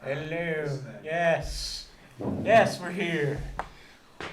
Hello. Yes. Yes, we're here.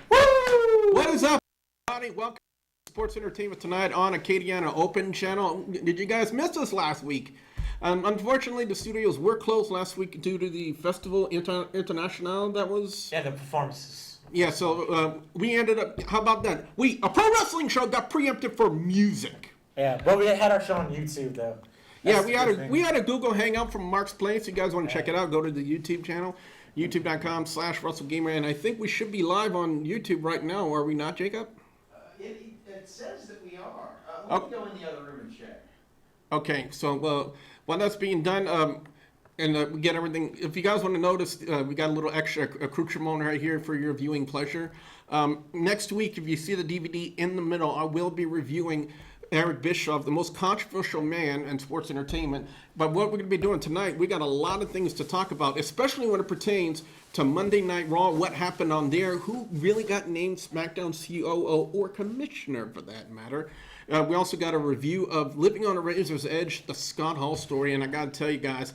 Woo! What is up, everybody? Welcome to Sports Entertainment Tonight on Acadiana Open Channel. Did you guys miss us last week? Unfortunately, the studios were closed last week due to the Festival International that was... Yeah, the performances. Yeah, so we ended up... How about that? A pro wrestling show got preempted for music. Yeah, but we had our show on YouTube, though. Yeah, we had a Google Hangout from Mark's Place. You guys want to check it out, go to the YouTube channel, youtube.com/WrestleGamer. And I think we should be live on YouTube right now, are we not, Jacob? It says that we are. Let me go in the other room and check. Okay, so while that's being done, we get everything. If you guys want to notice, we got a little extra accoutrement right here for your viewing pleasure. Next week, if you see the DVD in the middle, I will be reviewing Eric Bischoff, the most controversial man in sports entertainment. But what we're going to be doing tonight, we got a lot of things to talk about, especially when it pertains to Monday Night Raw, what happened on there, who really got named SmackDown COO or Commissioner for that matter. We also got a review of Living on a Razor's Edge, the Scott Hall story, and I got to tell you guys,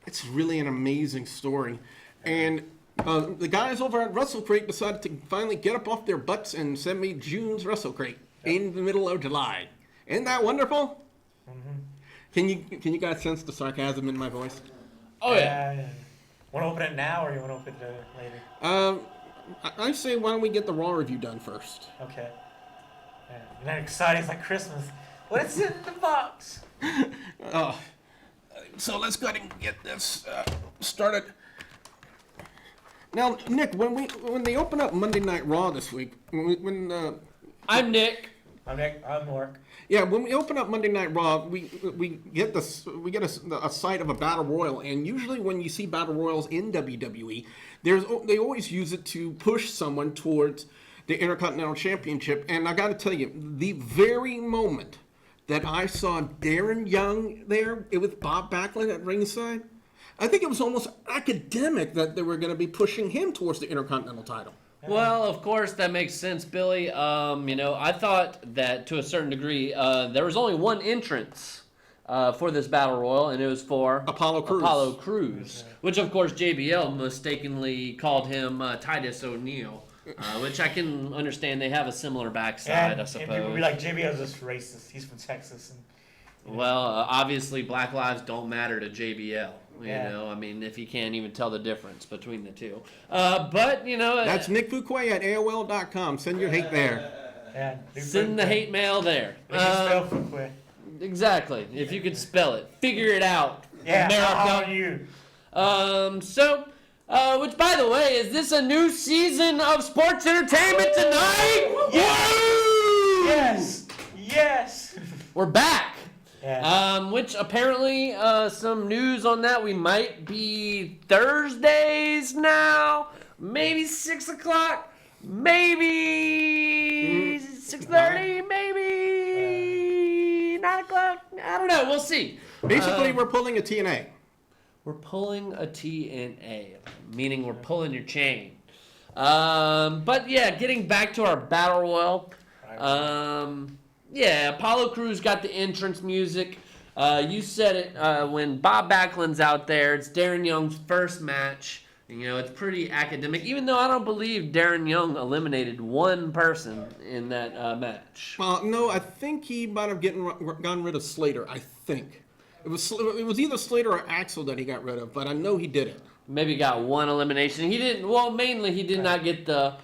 it's really an amazing story. And the guys over at WrestleCrate decided to finally get up off their butts and send me June's WrestleCrate in the middle of July. Isn't that wonderful? Mm-hmm. Can you guys sense the sarcasm in my voice? Oh yeah. Want to open it now, or you want to open it later? I say why don't we get the Raw review done first? Okay. Yeah. You're not excited? It's like Christmas. What's in the box? So let's go ahead and get this started. Now, Nick, when they open up Monday Night Raw this week, I'm Nick. I'm Nick. I'm Mark. Yeah, when we open up Monday Night Raw, we get a sight of a battle royal, and usually when you see battle royals in WWE, they always use it to push someone towards the Intercontinental Championship. And I got to tell you, the very moment that I saw Darren Young there with Bob Backlund at ringside, I think it was almost academic that they were going to be pushing him towards the Intercontinental title. Well, of course, that makes sense, Billy. I thought that to a certain degree, there was only one entrance for this Battle Royal, and it was for Apollo Crews. Which, of course, JBL mistakenly called him Titus O'Neil, which I can understand. They have a similar backside, I suppose. And people be like, JBL's just racist. He's from Texas. Well, obviously, Black Lives don't matter to JBL. You know, I mean, if you can't even tell the difference between the two. But, you know... That's Nick Fuquay at AOL.com. Send your hate there. Yeah, send the hate mail there. You can spell Fuquay. Exactly. If you could spell it. Figure it out. Yeah, America. how are you? Which, by the way, is this a new season of Sports Entertainment Tonight? Yes! Yes! We're back. Yeah. Which apparently, some news on that, we might be Thursdays now, maybe 6 o'clock, maybe 6:30, maybe 9 o'clock, I don't know, we'll see. Basically, we're pulling a TNA. We're pulling a TNA, meaning we're pulling your chain. But yeah, getting back to our Battle Royal, yeah, Apollo Crews got the entrance music. You said it when Bob Backlund's out there. It's Darren Young's first match. You know, it's pretty academic, even though I don't believe Darren Young eliminated one person in that match. No, I think he might have gotten rid of Slater, I think. It was either Slater or Axel that he got rid of, but I know he did it. Maybe got one elimination. He didn't. Well, mainly he did not get the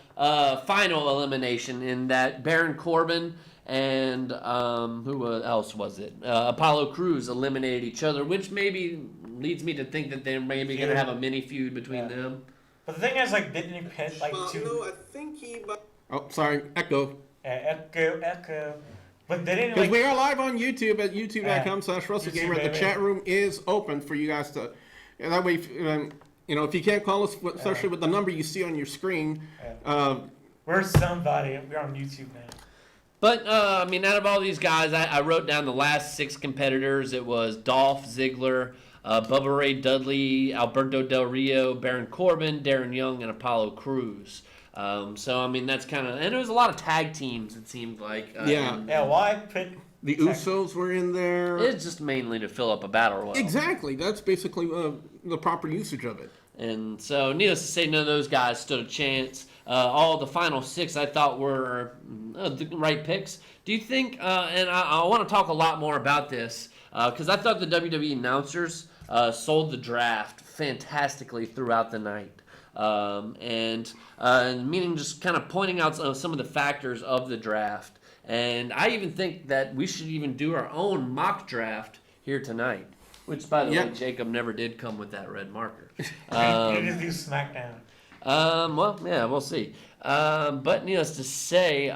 final elimination in that Baron Corbin and who else was it? Apollo Crews eliminated each other, which maybe leads me to think that they're maybe going to have a mini feud between them. But the thing is, like, didn't he pit like two? No, I think he. Oh, sorry, echo. Echo. But they didn't. Because we are live on YouTube at youtube.com/WrestleGamer. The chat room is open for you guys to. And that way, if you can't call us, especially with the number you see on your screen. We're somebody. We're on YouTube now. But, out of all these guys, I wrote down the last 6 competitors. It was Dolph Ziggler, Bubba Ray Dudley, Alberto Del Rio, Baron Corbin, Darren Young, and Apollo Crews. That's kind of... And there was a lot of tag teams, it seemed like. Why pick... The Usos were in there. It's just mainly to fill up a battle royal. Exactly. That's basically the proper usage of it. And so, needless to say, none of those guys stood a chance. All the final 6 I thought were the right picks. Do you think, and I want to talk a lot more about this, because I thought the WWE announcers sold the draft fantastically throughout the night. And meaning just kind of pointing out some of the factors of the draft. And I even think that we should even do our own mock draft here tonight. Which, by the way, Jacob never did come with that red marker. You just do SmackDown. Well, yeah, we'll see. But needless to say,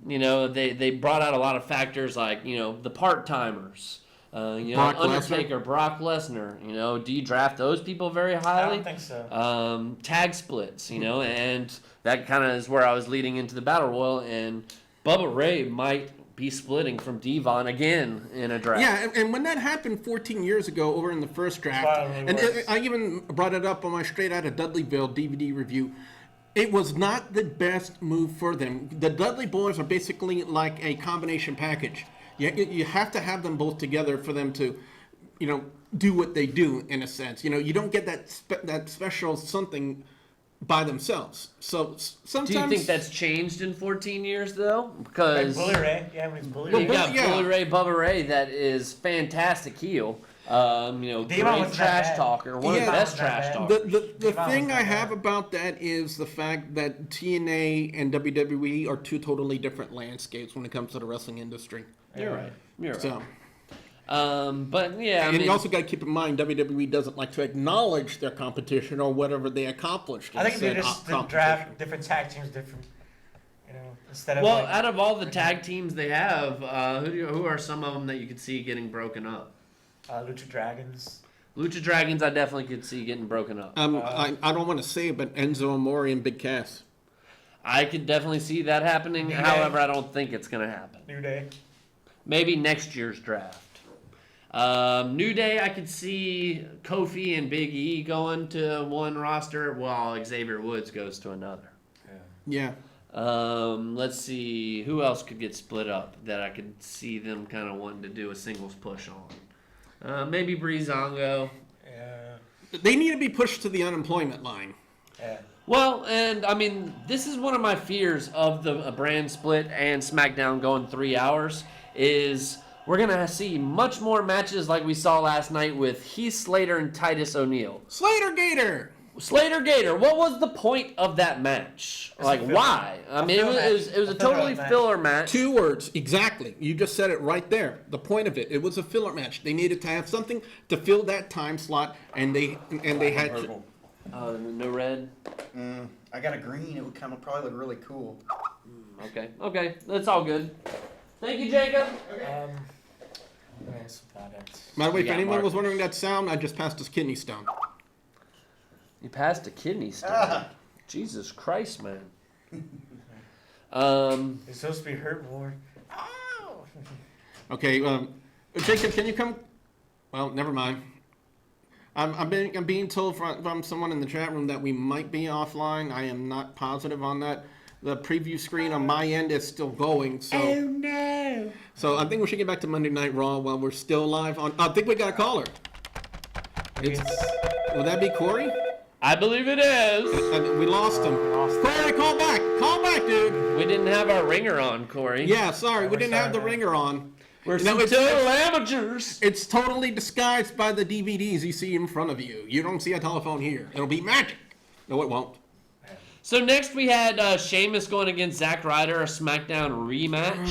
they brought out a lot of factors like, the part-timers. Brock Undertaker, Brock Lesnar. Do you draft those people very highly? I don't think so. Tag splits, and that kind of is where I was leading into the Battle Royal, and Bubba Ray might be splitting from Devon again in a draft. Yeah, and when that happened 14 years ago over in the first draft, and I even brought it up on my Straight Outta Dudleyville DVD review, it was not the best move for them. The Dudley boys are basically like a combination package. You have to have them both together for them to, do what they do in a sense. You don't get that special something by themselves. So sometimes. Do you think that's changed in 14 years though? Because Bully Ray, when he's Bully you Ray. got Bully Ray, Bubba Ray, that is fantastic heel. Great trash talker, one of the best trash talkers. The thing I have about that is the fact that TNA and WWE are 2 totally different landscapes when it comes to the wrestling industry. You're right. So. But yeah, you also got to keep in mind WWE doesn't like to acknowledge their competition or whatever they accomplished. I think they just draft different tag teams, different, instead of. Well, out of all the tag teams they have, who are some of them that you could see getting broken up? Lucha Dragons. Lucha Dragons, I definitely could see getting broken up. I don't want to say it, but Enzo Amore and Big Cass. I could definitely see that happening. However, I don't think it's going to happen. New Day. Maybe next year's draft. New Day, I could see Kofi and Big E going to one roster while Xavier Woods goes to another. Yeah. Let's see. Who else could get split up that I could see them kind of wanting to do a singles push on? Maybe Breezango. Yeah. They need to be pushed to the unemployment line. Yeah. Well, and I mean, this is one of my fears of the brand split and SmackDown going 3 hours is we're going to see much more matches like we saw last night with Heath Slater and Titus O'Neil. Slater Gator! What was the point of that match? Like, why? I mean, it was a totally filler match. 2 words, exactly. You just said it right there. The point of it. It was a filler match. They needed to have something to fill that time slot, and they had to. Oh, no red? I got a green. It would probably look really cool. Okay. That's all good. Thank you, Jacob. By the way, if anyone was wondering that sound, I just passed his kidney stone. You passed a kidney stone. Jesus Christ, man. It's supposed to be hurt more. Okay, Jacob, can you come? Well, never mind. I'm being told from someone in the chat room that we might be offline. I am not positive on that. The preview screen on my end is still going. So. Oh no! So I think we should get back to Monday Night Raw while we're still live on. I think we got a caller. Will that be Corey? I believe it is. We lost him. Corey, call back. Call back, dude. We didn't have our ringer on, Corey. Yeah, sorry. We didn't have the ringer on. We're total amateurs. It's totally disguised by the DVDs you see in front of you. You don't see a telephone here. It'll be magic. No, it won't. So next we had Sheamus going against Zack Ryder, a SmackDown rematch.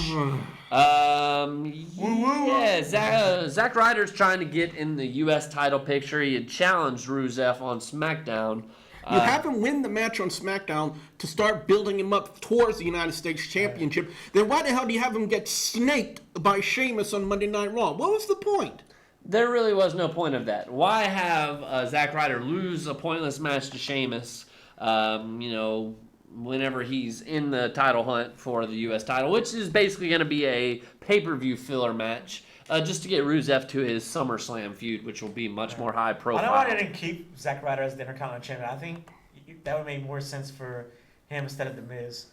Zack Ryder's trying to get in the U.S. title picture. He had challenged Rusev on SmackDown. You have him win the match on SmackDown to start building him up towards the United States Championship. Then why the hell do you have him get snaked by Sheamus on Monday Night Raw? What was the point? There really was no point of that. Why have Zack Ryder lose a pointless match to Sheamus? Whenever he's in the title hunt for the U.S. title, which is basically going to be a pay-per-view filler match, just to get Rusev to his SummerSlam feud, which will be much more high profile. I know why they didn't keep Zack Ryder as the Intercontinental Champion. I think that would make more sense for him instead of The Miz.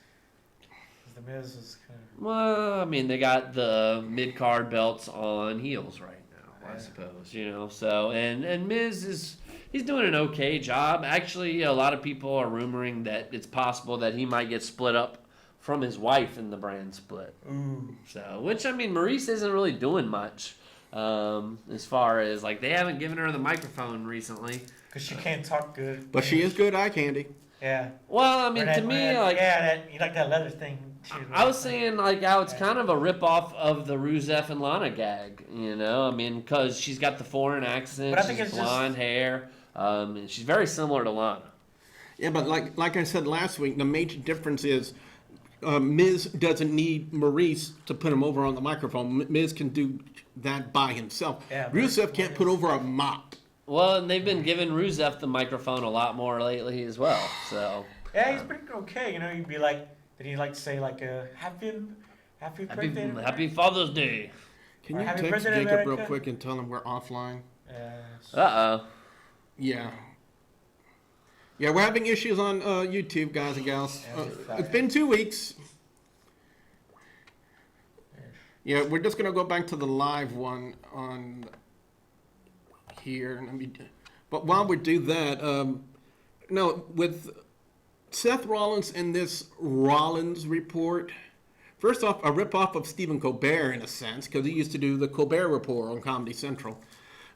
The Miz is kind of... Well, I mean, they got the mid-card belts on heels right now, I suppose, So, and Miz is he's doing an okay job. Actually, a lot of people are rumoring that it's possible that he might get split up from his wife in the brand split. Ooh. So, which, I mean, Maurice isn't really doing much as far as, like, they haven't given her the microphone recently. Because she can't talk good. But she is good eye candy. Yeah. Well, I mean, Or that- to or me, that- like, Yeah, you like that leather thing. Too, I was saying, like, how it's kind of a ripoff of the Rusev and Lana gag, you know? I mean, because she's got the foreign accent, But I think she's it's blonde hair, and she's very similar to Lana. Yeah, but like I said last week, the major difference is Miz doesn't need Maurice to put him over on the microphone. Miz can do that by himself. Yeah, Rusev can't put over a mop. Well, and they've been giving Rusev the microphone a lot more lately as well, so... Yeah, he's pretty okay. You know, he'd be like, did he like to say like happy birthday? Happy Father's Day. Can Or you happy text birthday, Jacob real America? quick and tell him we're offline? Uh-oh. Yeah. Yeah, we're having issues on YouTube, guys and gals. It's been 2 weeks. Yeah, we're just gonna go back to the live one on here. But while we do that, no, with Seth Rollins and this Rollins report, first off, a ripoff of Stephen Colbert in a sense, because he used to do the Colbert Report on Comedy Central.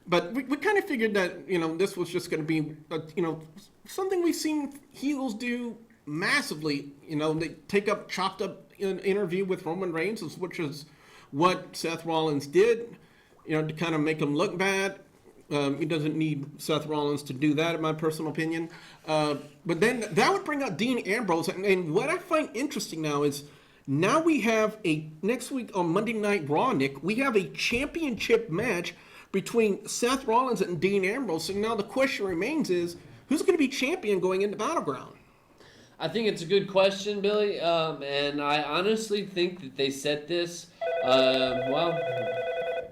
But we kind of figured that, you know, this was just going to be, you know, something we've seen heels do massively. You know, they chopped up an interview with Roman Reigns, which is what Seth Rollins did, you know, to kind of make him look bad. He doesn't need Seth Rollins to do that, in my personal opinion. But then that would bring out Dean Ambrose. And what I find interesting now is now we have next week on Monday Night Raw, Nick, we have a championship match between Seth Rollins and Dean Ambrose. So now the question remains is, who's going to be champion going into Battleground? I think it's a good question, Billy, and I honestly think that they set this, well,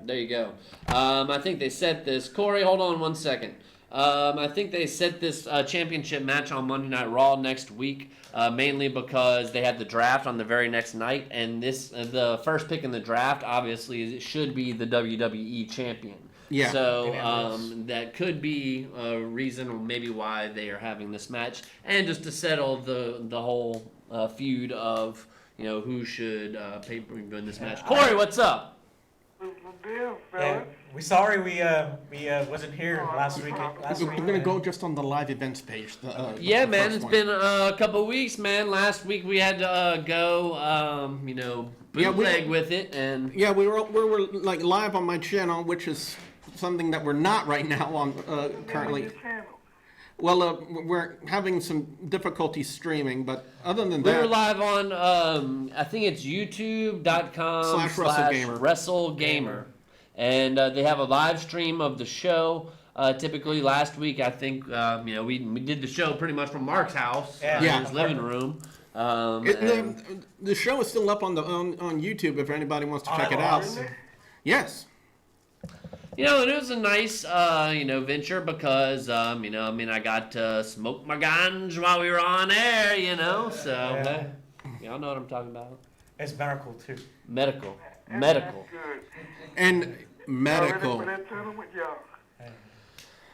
there you go. I think they set this. Corey, hold on 1 second. I think they set this championship match on Monday Night Raw next week, mainly because they had the draft on the very next night, and the first pick in the draft, obviously, it should be the WWE champion. Yeah. So that could be a reason maybe why they are having this match, and just to settle the whole feud of, you know, who should win this match. Corey, what's up? Yeah, we sorry we wasn't here last week. We're going to go just on the live events page. Yeah, the man, first it's one. been a couple of weeks, man. Last week we had to go, you know, bootleg with it, and Yeah, we were like live on my channel, which is something that we're not right now on currently. Well, we're having some difficulty streaming, but other than we that, were live on, I think it's youtube.com/WrestleGamer. And they have a live stream of the show. Typically last week, I think, you know, we did the show pretty much from Mark's house, Yeah. in his living room. the show is still up on YouTube if anybody wants to check it out. Yes. You know, and it was a nice, you know, venture because, you know, I mean, I got to smoke my ganj while we were on air, you know, so, Yeah. y'all know what I'm talking about. It's medical too. Medical. And medical.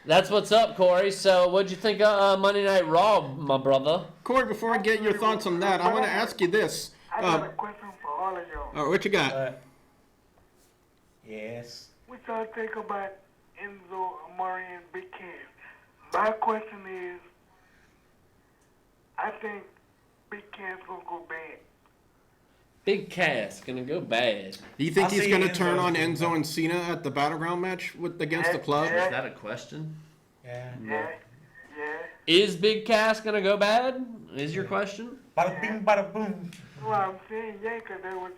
That's what's up, Corey. So, what'd you think of Monday Night Raw, my brother? Corey, before I get your thoughts on that, I want to ask you this. I got a question for all of y'all. What you got? Yes. What y'all think about Enzo Amore and Big Cass? My question is, I think Big Cass gonna go bad. Big Cass gonna go bad. Do you think I'll he's see going to Enzo turn on as Enzo and Cena at the Battleground match against the club? Is that a question? Yeah. Yeah. Is Big Cass gonna go bad? Is your question? Bada bing, bada boom. Well, I'm saying yeah, 'cause there was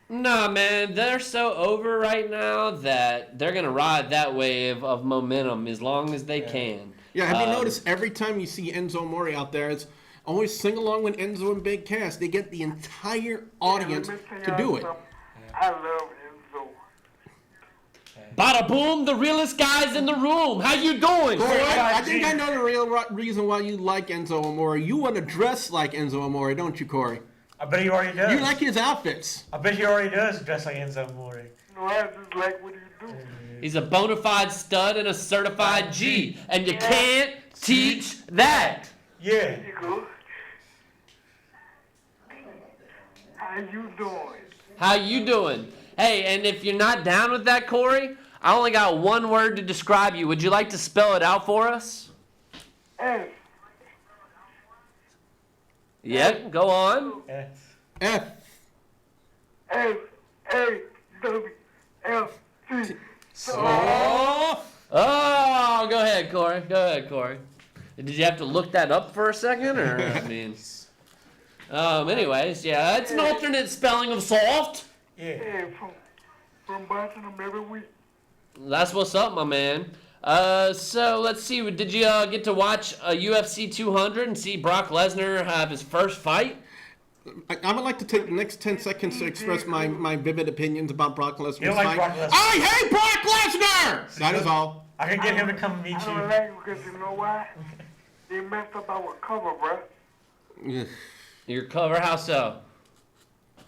Nah, man, they're so over right now that they're gonna ride that wave of momentum as long as they can. Yeah, have you noticed every time you see Enzo Amore out there, it's always sing along with Enzo and Big Cass. They get the entire audience to do it. I love Enzo. Bada boom, the realest guys in the room. How you doing? Corey, I think I know the real reason why you like Enzo Amore. You want to dress like Enzo Amore, don't you, Corey? I bet he already does. You like his outfits. I bet he already does dress like Enzo Amore. No, I just like what he's do. He's a bona fide stud and a certified G, and you can't teach that. Yeah. There you go. How you doing? How you doing? Hey, and if you're not down with that, Corey, I only got one word to describe you. Would you like to spell it out for us? S. Yeah, go on. Yeah. F. S. A. W. L. C. Oh, go ahead, Corey. Go ahead, Corey. Did you have to look that up for a second, or I mean? Anyways, yeah, it's an alternate spelling of soft. Yeah. Yeah, from boxing them every week. That's what's up, my man. So let's see. Did you get to watch UFC 200 and see Brock Lesnar have his first fight? I would like to take the next 10 seconds to express my vivid opinions about Brock Lesnar's You don't like fight. Brock Lesnar? I hate Brock Lesnar! That is all. I can get him to come meet I don't you. like it because you know why? They messed up our cover, bruh. Ugh. Your cover, how so?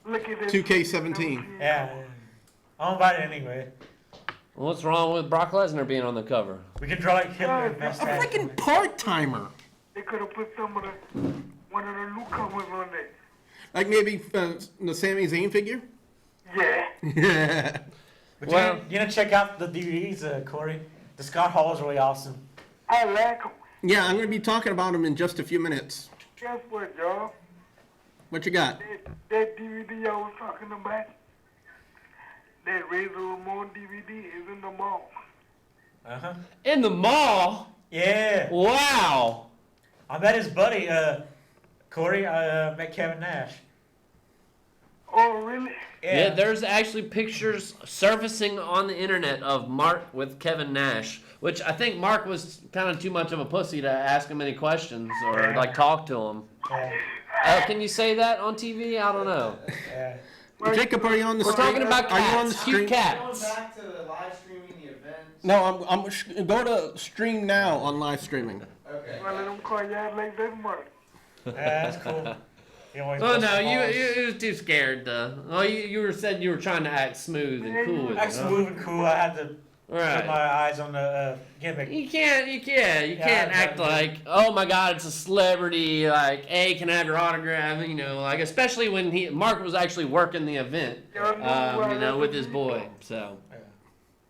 Look at this. 2K17. Yeah. I'm gonna buy it anyway. What's wrong with Brock Lesnar being on the cover? We can draw like Hitler and A mustache. freaking part-timer. They could have put one of the new covers on there. Like maybe the Sami Zayn figure? Yeah. Yeah. But Well- you gonna check out the DVDs, Corey? The Scott Hall is really awesome. I like them. Yeah, I'm going to be talking about him in just a few minutes. Guess what, y'all? What you got? That DVD I was talking about, that Razor Ramon DVD is in the mall. Uh-huh. In the mall? Yeah. Wow. I met his buddy, Corey. I met Kevin Nash. Oh, really? Yeah, there's actually pictures surfacing on the internet of Mark with Kevin Nash, which I think Mark was kind of too much of a pussy to ask him any questions or like talk to him. Yeah. Can you say that on TV? I don't know. Yeah. Jacob, are you on the We're stream? talking about Are you on the cats, cute stream? Going cats. back to the live streaming the events. No, go to stream now on live streaming. Okay. Well, let them call y'all like that money. Yeah, that's cool. He always Oh busts no, the balls. you was too scared to. Oh, you said you were trying to act smooth and cool with Act it. Huh? smooth and cool. I had to put Right. my eyes on the gimmick. You can't Yeah, act but- like, oh my God, it's a celebrity. Like, hey, can I have your autograph? You know, like especially when Mark was actually working the event, Y'all know who you know, I with love his to boy. be? So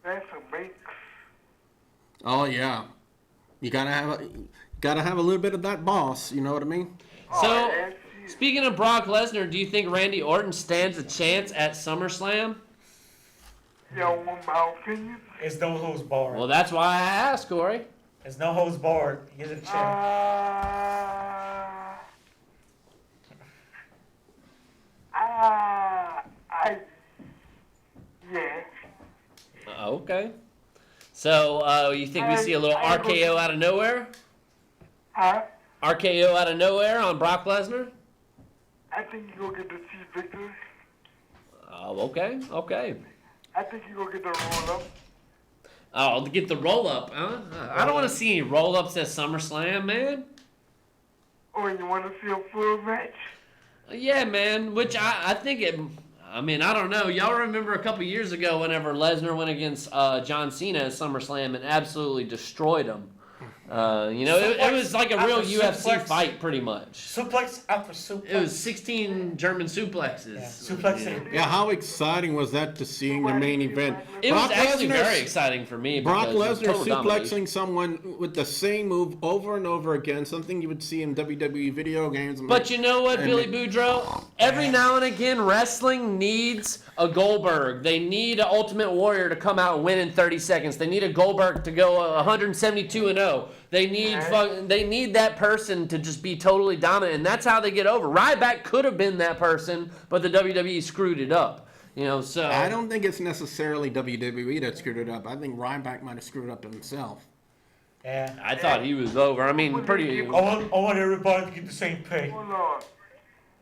That's a bait. Oh yeah, you gotta have a little bit of that boss. You know what I mean? So, that's it. speaking of Brock Lesnar, do you think Randy Orton stands a chance at SummerSlam? Y'all want my opinion? It's no holds barred. Well, that's why I asked, Corey. It's no holds barred. He gets a chance. Yeah. Okay. So, you think we see a little RKO out of nowhere? Huh? RKO out of nowhere on Brock Lesnar? I think you gonna get the Chief victory. Oh, okay, okay. I think you gonna get the roll up. Oh, to get the roll up, huh? I don't want to see any roll ups at SummerSlam, man. Or you wanna see a full match? Yeah, man. Which I think it. I mean, I don't know. Y'all remember a couple years ago whenever Lesnar went against John Cena at SummerSlam and absolutely destroyed him. You know, it was like a real After UFC suplex. fight, pretty much. Suplex after suplex. It was 16 German suplexes. Yeah, suplex Yeah. it. Yeah, how exciting was that to see in the main event? It was Brock actually Lesnar- very exciting for me. Brock because it was Lesnar total domination. suplexing someone with the same move over and over again, something you would see in WWE video games. But you know what, And Billy it- Boudreaux? Every now and again, wrestling needs a Goldberg. They need an Ultimate Warrior to come out and win in 30 seconds. They need a Goldberg to go 172-0. They need that person to just be totally dominant, and that's how they get over. Ryback could have been that person, but the WWE screwed it up. You know, so I don't think it's necessarily WWE that screwed it up. I think Ryback might have screwed up himself. Yeah. I thought he was over. I mean, pretty. I want everybody to get the same pay. Hold on.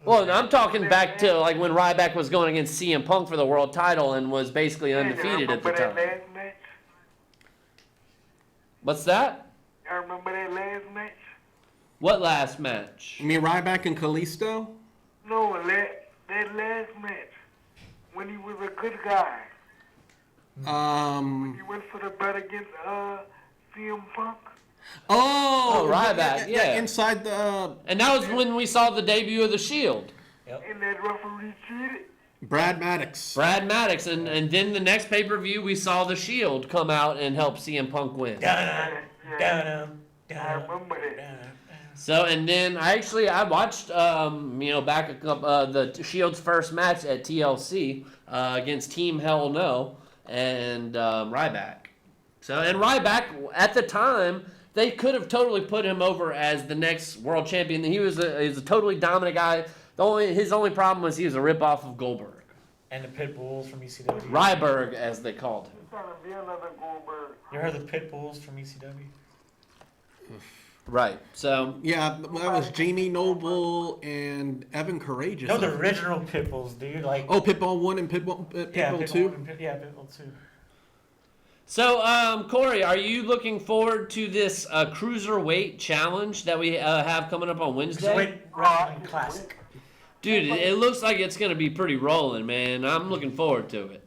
Well, I'm talking back to like when Ryback was going against CM Punk for the world title and was basically undefeated at the Remember time. that last match? What's that? I remember that last match? What last match? You mean Ryback and Kalisto? No, that last match. When he was a good guy. He went for the bet against CM Punk. Oh, Ryback, yeah. Inside the And that was when we saw the debut of the Shield. And that referee cheated. Brad Maddox. Brad Maddox, and then the next pay-per-view we saw the Shield come out and help CM Punk win. I remember that. So, and then I watched, back the Shield's first match at TLC against Team Hell No and Ryback. So, and Ryback at the time they could have totally put him over as the next world champion. He was a totally dominant guy. His only problem was he was a ripoff of Goldberg. And the Pit Bulls from ECW. Ryberg, as they called him. He's trying to be another Goldberg. You heard the Pit Bulls from ECW? Right. So Yeah, that was Jamie Noble and Evan Courageous. No, the original Pit Bulls, dude. Like, Oh, Pitbull 1 and Pitbull 2? Pit Bull 2. So, Corey, are you looking forward to this Cruiserweight challenge that we have coming up on Wednesday? Cruiserweight Wrestling Classic. Dude, it looks like it's going to be pretty rolling, man. I'm looking forward to it.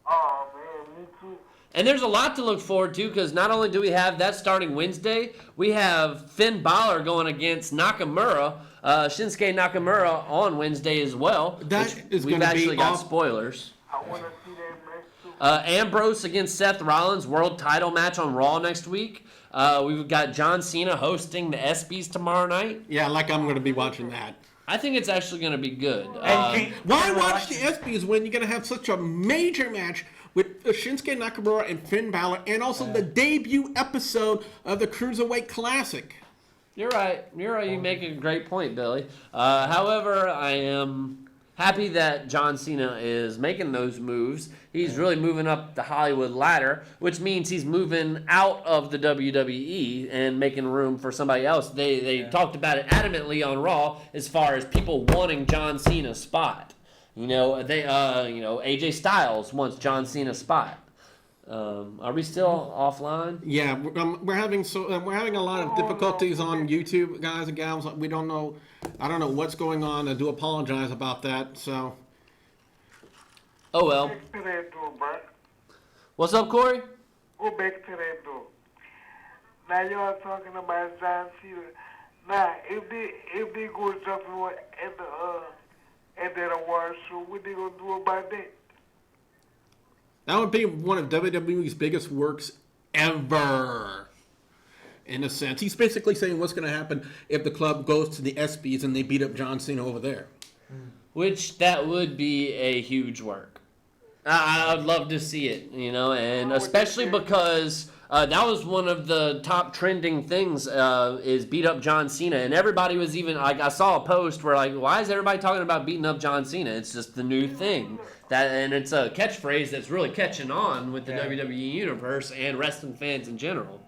Oh, man, me too. And there's a lot to look forward to because not only do we have that starting Wednesday, we have Finn Balor going against Nakamura, Shinsuke Nakamura on Wednesday as well. That is we've gonna be actually got off- spoilers. I want to see that match too. Ambrose against Seth Rollins, world title match on Raw next week. We've got John Cena hosting the ESPYs tomorrow night. Yeah, like I'm going to be watching that. I think it's actually going to be good. Why watch the ESPYs when you're going to have such a major match with Shinsuke Nakamura and Finn Balor, and also the debut episode of the Cruiserweight Classic? You're right. You make a great point, Billy. However, I am happy that John Cena is making those moves. He's really moving up the Hollywood ladder, which means he's moving out of the WWE and making room for somebody else. They talked about it adamantly on Raw as far as people wanting John Cena's spot. AJ Styles wants John Cena's spot. Are we still offline? Yeah, we're having a lot of difficulties on YouTube, guys and gals. We don't know. I don't know what's going on. I do apologize about that. So. Oh well. Back to that door, bro. What's up, Corey? Go back to that door. Now y'all talking about John Cena. Now, if they go jumping at that award show, what they gonna do about that? That would be one of WWE's biggest works ever, in a sense. He's basically saying what's going to happen if the club goes to the ESPYs and they beat up John Cena over there. Which, that would be a huge work. I'd love to see it, and especially because that was one of the top trending things is beat up John Cena. And everybody was even, I saw a post where, why is everybody talking about beating up John Cena? It's just the new thing. And it's a catchphrase that's really catching on with the WWE universe and wrestling fans in general.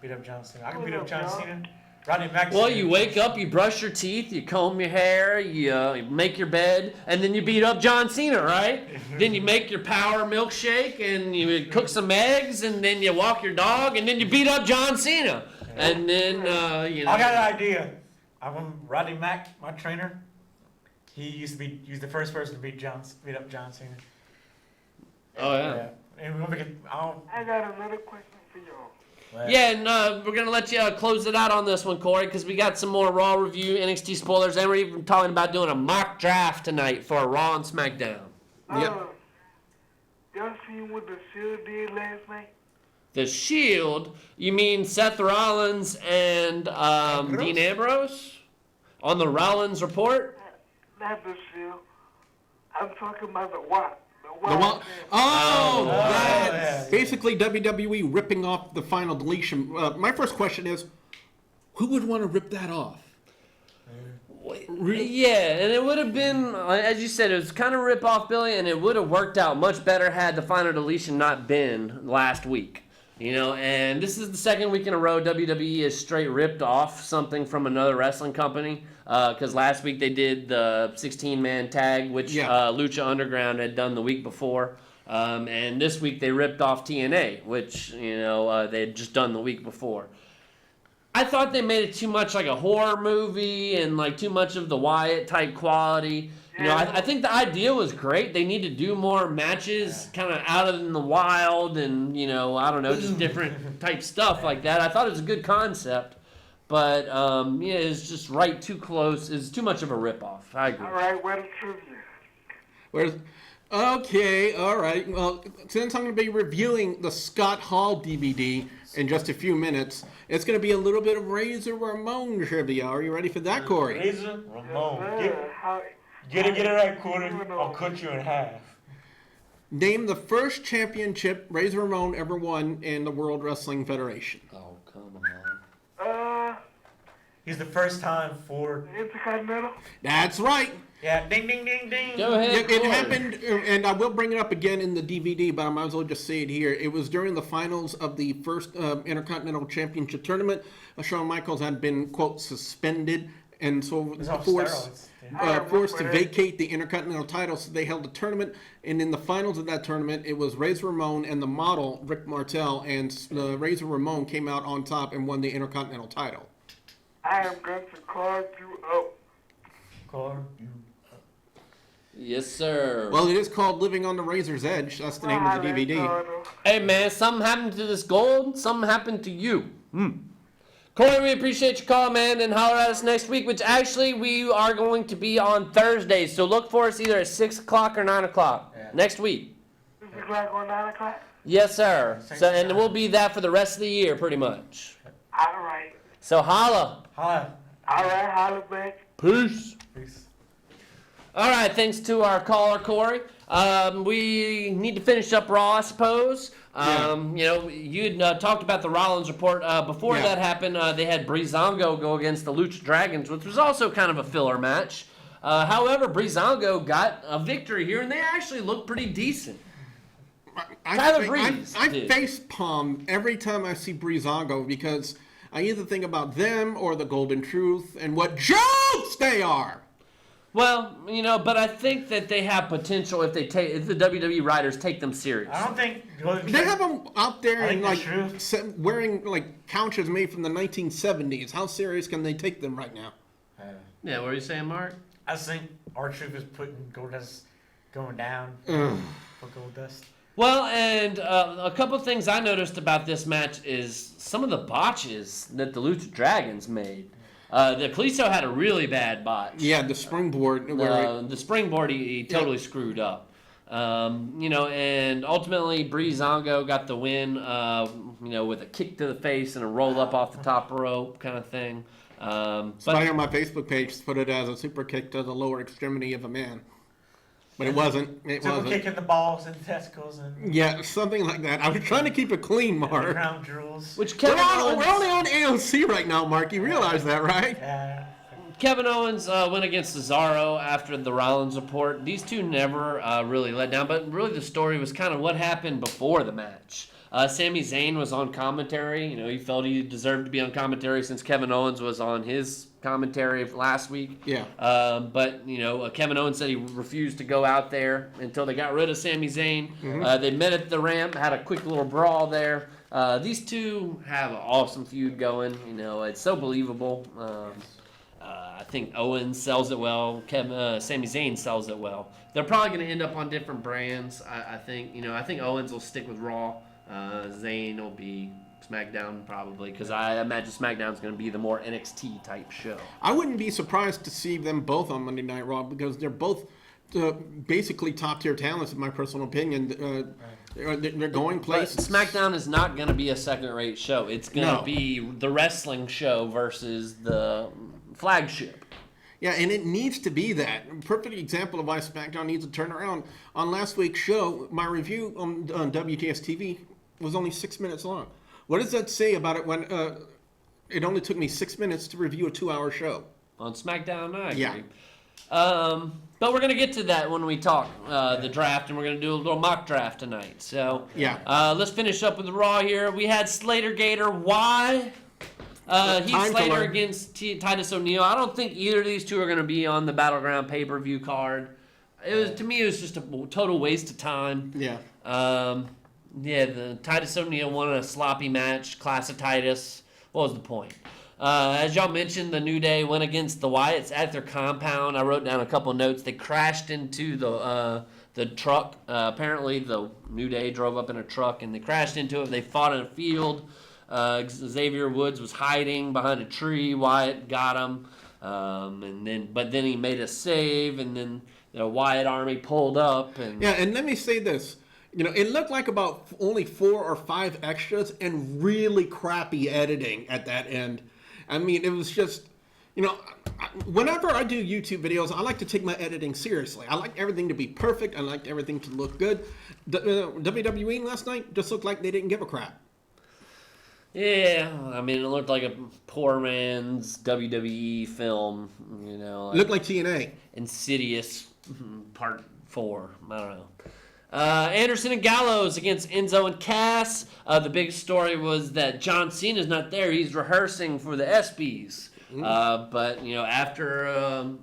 Beat up John Cena. I can beat up John Cena. Rodney Mack. Well, you wake up, you brush your teeth, you comb your hair, you make your bed, and then you beat up John Cena, right? Then you make your power milkshake, and you cook some eggs, and then you walk your dog, and then you beat up John Cena. And then, I got an idea. Rodney Mack, my trainer. He was the first person to beat up John Cena. Oh, yeah. And we're gonna make it. I got another question for y'all. Yeah, and we're going to let you close it out on this one, Corey, because we got some more Raw review, NXT spoilers, and we're even talking about doing a mock draft tonight for Raw and SmackDown. Yep. Y'all seen what the Shield did last night? The Shield? You mean Seth Rollins and Dean Ambrose? On the Rollins report? Not the Shield. I'm talking about the What? Basically WWE ripping off the final deletion. My first question is, who would want to rip that off? Yeah, and it would have been, as you said, it was kind of rip off, Billy, and it would have worked out much better had the final deletion not been last week. And this is the second week in a row WWE has straight ripped off something from another wrestling company. Because last week they did the 16-man tag, which Lucha Underground had done the week before. And this week they ripped off TNA, which, they had just done the week before. I thought they made it too much like a horror movie and too much of the Wyatt type quality. You know, I think the idea was great. They need to do more matches kind of out in the wild and, you know, I don't know, just different type stuff like that. I thought it was a good concept, but, yeah, it's just right too close. It's too much of a ripoff. I agree. All right, where's the trivia? Okay, all right. Well, since I'm going to be reviewing the Scott Hall DVD in just a few minutes, it's going to be a little bit of Razor Ramon trivia. Are you ready for that, Corey? Razor Ramon. Yes, Get it right, Corey. I'll cut you in half. Name the first championship Razor Ramon ever won in the World Wrestling Federation. Oh, come on. He's the first time for. Intercontinental? That's right. Yeah, ding, ding, ding, ding. Go ahead, It Corey. happened, and I will bring it up again in the DVD, but I might as well just say it here. It was during the finals of the first Intercontinental Championship tournament. Shawn Michaels had been, quote, suspended, and so It's off forced steroids. Yeah. to vacate the Intercontinental title. So they held a tournament, and in the finals of that tournament, it was Razor Ramon and the model, Rick Martel, and Razor Ramon came out on top and won the Intercontinental title. I am going to call you up. Corey. Yes, sir. Well, it is called Living on the Razor's Edge. That's the name of the DVD. Hey, man, something happened to this gold. Something happened to you. Corey, we appreciate your call, man, and holler at us next week, which actually we are going to be on Thursdays. So look for us either at 6 o'clock or 9 o'clock next week. 6 o'clock or 9 o'clock? Yes, sir. Same So, and time. we'll be that for the rest of the year, pretty much. All right. So holla. Hi. All right, holla back. Peace. Peace. All right, thanks to our caller, Corey. We need to finish up Raw, I suppose. You know, you'd talked about the Rollins report. Before that happened, they had Breezango go against the Lucha Dragons, which was also kind of a filler match. However, Breezango got a victory here, and they actually looked pretty decent. Tyler Breeze I did. face palm every time I see Breezango because I either think about them or the Golden Truth and what jokes they are. Well, you know, but I think that they have potential if the WWE writers take them serious. I don't think. They have them out there I and think like that's true. wearing like couches made from the 1970s. How serious can they take them right now? Yeah, what are you saying, Mark? I just think R-Truth is putting Goldust going down for Goldust. Well, and a couple things I noticed about this match is some of the botches that the Lucha Dragons made. The Kalisto had a really bad botch. Yeah, the springboard. The springboard he totally screwed up. You know, and ultimately Breezango got the win, you know, with a kick to the face and a roll up off the top rope kind of thing. Somebody on my Facebook page put it as a super kick to the lower extremity of a man. But it wasn't. It So we're wasn't. kicking the balls and testicles and Yeah, something like that. I was trying to keep it clean, Mark. crown jewels. Which We're Kevin Owens, only on AOC right now, Mark. You realize that, right? Kevin Owens went against Cesaro after the Rollins report. These two never really let down, but really the story was kind of what happened before the match. Sami Zayn was on commentary. You know, he felt he deserved to be on commentary since Kevin Owens was on his commentary last week. Yeah. But, you know, Kevin Owens said he refused to go out there until they got rid of Sami Zayn. They met at the ramp, had a quick little brawl there. These two have an awesome feud going. You know, it's so believable. I think Owens sells it well. Sami Zayn sells it well. They're probably going to end up on different brands. I think. You know, I think Owens will stick with Raw. Zayn will be SmackDown probably because I imagine SmackDown's going to be the more NXT type show. I wouldn't be surprised to see them both on Monday Night Raw because they're both basically top tier talents, in my personal opinion. They're going places. But SmackDown is not going to be a second rate show. It's going to be the wrestling show versus the flagship. Yeah, and it needs to be that. A perfect example of why SmackDown needs to turn around. On last week's show, my review on WTS TV was only 6 minutes long. What does that say about it when it only took me 6 minutes to review a 2-hour show? On SmackDown, I agree. Yeah. But we're going to get to that when we talk the draft, and we're going to do a little mock draft tonight. So Yeah. let's finish up with the Raw here. We had Slater Gator. Why? Heath Slater against Titus O'Neil. I don't think either of these two are going to be on the Battleground pay-per-view card. To me, it was just a total waste of time. Yeah. The Titus O'Neil won a sloppy match, class of Titus. What was the point? As y'all mentioned, the New Day went against the Wyatts at their compound. I wrote down a couple notes. They crashed into the truck. Apparently, the New Day drove up in a truck and they crashed into it. They fought in a field. Xavier Woods was hiding behind a tree. Wyatt got him, but then he made a save, and then the Wyatt army pulled up. And Yeah, and let me say this. It looked like about only 4 or 5 extras and really crappy editing at that end. I mean, it was just, whenever I do YouTube videos, I like to take my editing seriously. I like everything to be perfect. I like everything to look good. WWE last night just looked like they didn't give a crap. yeah, I mean, it looked like a poor man's WWE film. Looked like TNA. Insidious Part 4. I don't know. Anderson and Gallows against Enzo and Cass. The big story was that John Cena's not there. He's rehearsing for the ESPYs. But, after a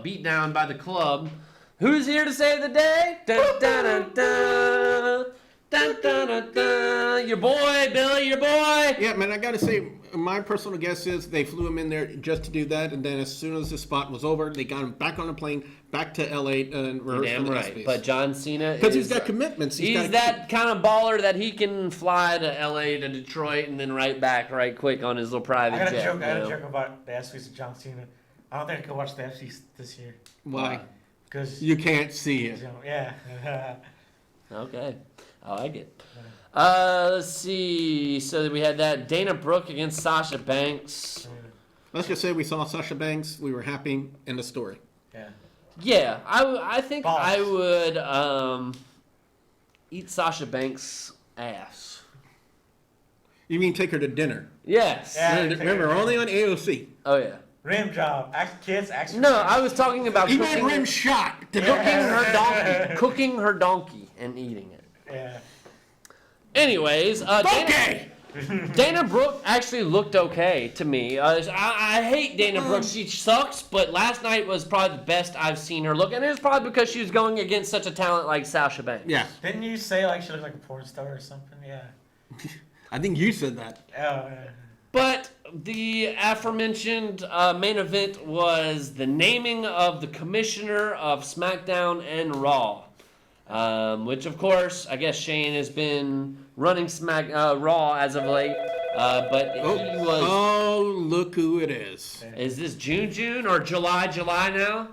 beatdown by the club, who's here to save the day? Dun, dun, dun, dun. Dun, dun, dun, dun. Your boy, Billy, your boy. Yeah, man, I got to say, my personal guess is they flew him in there just to do that, and then as soon as the spot was over, they got him back on a plane, back to L.A. and rehearsed Damn for the right. ESPYs. But John Cena Because he's got commitments. He's that kind of baller that he can fly to L.A. to Detroit and then right back right quick on his little private I got jet. a joke about the ESPYs of John Cena. I don't think I could watch the ESPYs this year. Why? Because You can't see it. yeah. Okay. I like it. Let's see. So we had that Dana Brooke against Sasha Banks. Let's just say we saw Sasha Banks. We were happy in the story. Yeah. Yeah, I think Balls. I would eat Sasha Banks' ass. You mean take her to dinner? Yes. Yeah. Remember, only on AOC. Oh yeah. Rim job. Kids, actually. No, I was talking about He made cooking, rim shot. cooking her donkey and eating it. Yeah. Anyways, Okay. Dana Brooke actually looked okay to me. I hate Dana Brooke. She sucks, but last night was probably the best I've seen her look. And it was probably because she was going against such a talent like Sasha Banks. Yeah, Didn't you say she looked like a porn star or something? Yeah. I think you said that. Oh, yeah. But the aforementioned main event was the naming of the commissioner of SmackDown and Raw. Which, of course, I guess Shane has been running Raw as of late. But he was... Oh, look who it is. Is this June or July now?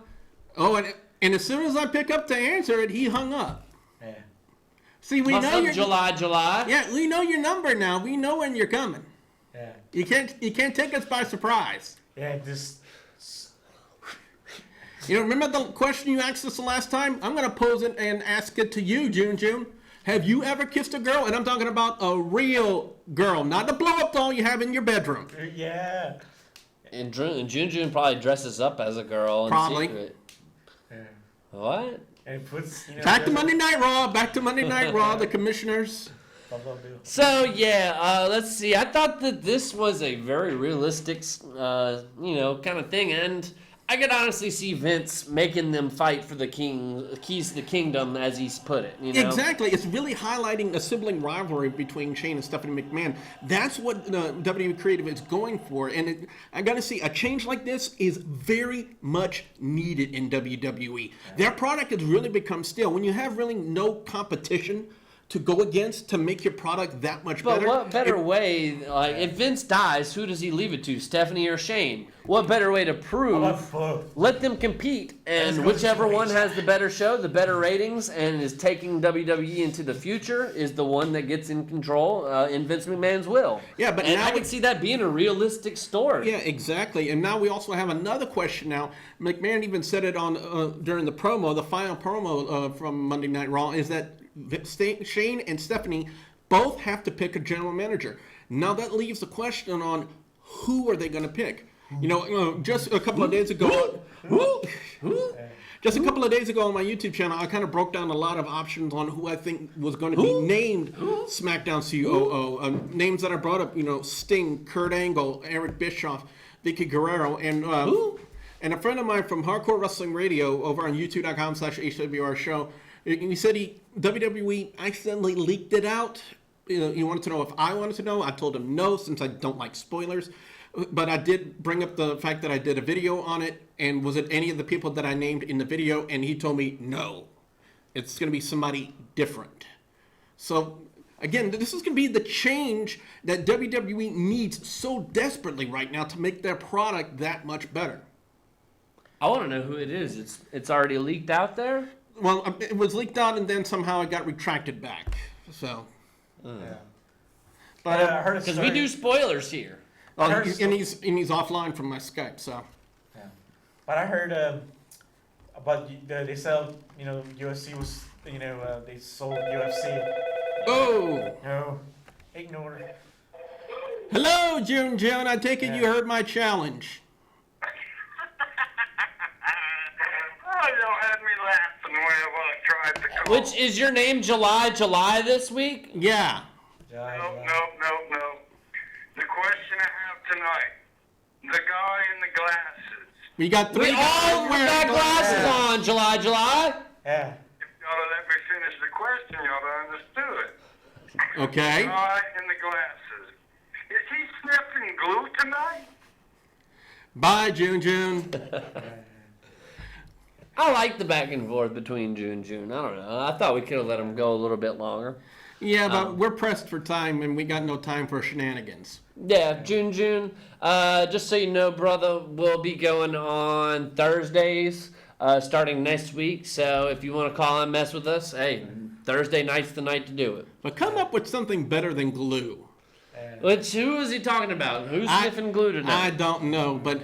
Oh, and as soon as I pick up to answer it, he hung up. Yeah. See, we Must know have your July. Yeah, we know your number now. We know when you're coming. Yeah. You can't take us by surprise. Yeah, just... Remember the question you asked us the last time? I'm gonna pose it and ask it to you, June. Have you ever kissed a girl? And I'm talking about a real girl, not the blow-up doll you have in your bedroom. Yeah. And June probably dresses up as a girl in Probably. secret. Yeah. What? And it puts... Back to Monday Night Raw, the commissioners. So yeah, let's see. I thought that this was a very realistic, kind of thing, and I could honestly see Vince making them fight for the keys to the kingdom, as he's put it. Exactly. It's really highlighting a sibling rivalry between Shane and Stephanie McMahon. That's what WWE Creative is going for, and I got to say, a change like this is very much needed in WWE. Their product has really become stale. When you have really no competition to go against to make your product that much better. But what better way, if Vince dies, who does he leave it to, Stephanie or Shane? What better way to prove, let them compete, and whichever one has the better show, the better ratings, and is taking WWE into the future, is the one that gets in control in Vince McMahon's will. Yeah, but and now I can see that being a realistic story. Yeah, exactly. And now we also have another question now. McMahon even said it on during the final promo from Monday Night Raw, is that Shane and Stephanie both have to pick a general manager. Now that leaves the question on who are they going to pick? Just a couple of days ago, just a couple of days ago on my YouTube channel, I kind of broke down a lot of options on who I think was going to be named SmackDown COO. Names that I brought up, Sting, Kurt Angle, Eric Bischoff, Vicky Guerrero, and a friend of mine from Hardcore Wrestling Radio over on youtube.com/HWR show. He said WWE accidentally leaked it out. He wanted to know if I wanted to know. I told him no, since I don't like spoilers. but I did bring up the fact that I did a video on it, and was it any of the people that I named in the video? And he told me no, it's going to be somebody different. So again, this is going to be the change that WWE needs so desperately right now to make their product that much better. I want to know who it is. It's already leaked out there? Well, it was leaked out, and then somehow it got retracted back. So, Yeah. but I heard a Because story. we do spoilers here. I heard and he's offline from my Skype. So, Yeah. But I heard about they sell, UFC was, they sold UFC. oh, No, ignore. hello, June. I take it Yeah. you heard my challenge. Oh, y'all had me laughing when I tried to call. Which is your name July this week? Yeah. No. The question I have tonight, the guy in the glasses. We got three We guys all wearing got glasses on, July. Yeah. If y'all let me finish the question, y'all have understood. Okay. The guy in the glasses. Is he sniffing glue tonight? Bye, June. I like the back and forth between June. I don't know. I thought we could have let him go a little bit longer. Yeah, but we're pressed for time, and we got no time for shenanigans. Yeah, June. Just so you know, brother, we'll be going on Thursdays starting next week. So if you want to call and mess with us, hey, Thursday night's the night to do it. But come up with something better than glue. Who is he talking about? Who's sniffing glue tonight? I don't know, but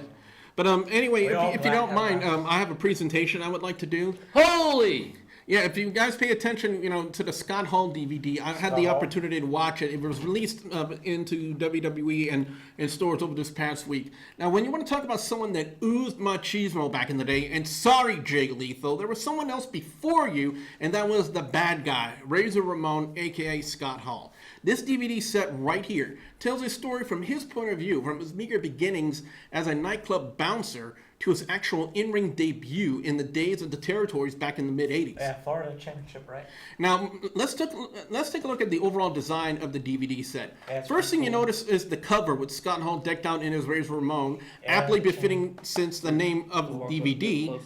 anyway, We all if you don't black mind, out. I have a presentation I would like to do. Holy! Yeah, if you guys pay attention, to the Scott Hall DVD, I had the Hall. opportunity to watch it. It was released into WWE and in stores over this past week. Now, when you want to talk about someone that oozed machismo back in the day, and sorry, Jay Lethal, there was someone else before you, and that was the bad guy, Razor Ramon, a.k.a. Scott Hall. This DVD set right here tells a story from his point of view, from his meager beginnings as a nightclub bouncer to his actual in-ring debut in the days of the territories back in the mid-'80s. Yeah, Florida Championship, right? Now, let's take a look at the overall design of the DVD set. Yeah, it's First thing pretty you cool. notice is the cover with Scott Hall decked out in his Razor Ramon, Yeah, aptly it's befitting since the name of the DVD.